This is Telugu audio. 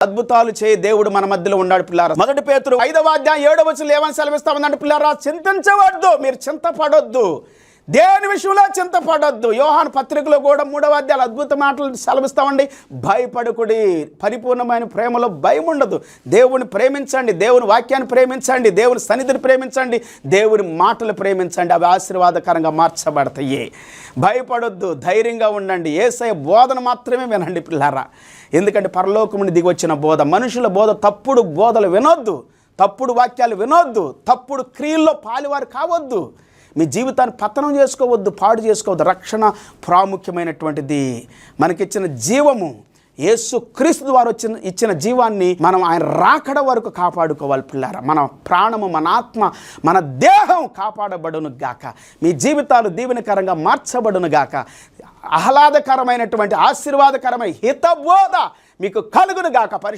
అద్భుతాలు చేయి దేవుడు మన మధ్యలో ఉన్నాడు పిల్లారా. 1 పేతురు 5వ అధ్యాయం 7వ వచనంలో ఏమని సెలవిస్తా ఉందంటే పిల్లారా, చింతించవద్దు, మీరు చింతపడొద్దు, దేని విషయంలో చింతపడొద్దు. యోహాను పత్రికలో కూడా 3వ అధ్యాయం అద్భుత మాటలు సెలవిస్తామండి. భయపడకుడి, పరిపూర్ణమైన ప్రేమలో భయం ఉండదు. దేవుని ప్రేమించండి, దేవుని వాక్యాన్ని ప్రేమించండి, దేవుని సన్నిధిని ప్రేమించండి, దేవుని మాటలు ప్రేమించండి, అవి ఆశీర్వాదకరంగా మార్చబడతాయి. భయపడొద్దు, ధైర్యంగా ఉండండి, యేసయ్య బోధన మాత్రమే వినండి పిల్లారా. ఎందుకంటే పరలోకం నుండి దిగి వచ్చిన బోధ, మనుషుల బోధ, తప్పుడు బోధలు వినొద్దు, తప్పుడు వాక్యాలు వినొద్దు, తప్పుడు క్రియల్లో పాలువారు కావద్దు. మీ జీవితాన్ని పతనం చేసుకోవద్దు, పాడు చేసుకోవద్దు. రక్షణ ప్రాముఖ్యమైనటువంటిది. మనకిచ్చిన జీవము యేసు క్రీస్తు ద్వారా ఇచ్చిన జీవాన్ని మనం ఆయన రాకడ వరకు కాపాడుకోవాలి పిల్లారా. మన ప్రాణము, మన ఆత్మ, మన దేహం కాపాడబడును గాక. మీ జీవితాలు దీవెనకరంగా మార్చబడును గాక. ఆహ్లాదకరమైనటువంటి, ఆశీర్వాదకరమైన హితబోధ మీకు కలుగును గాక.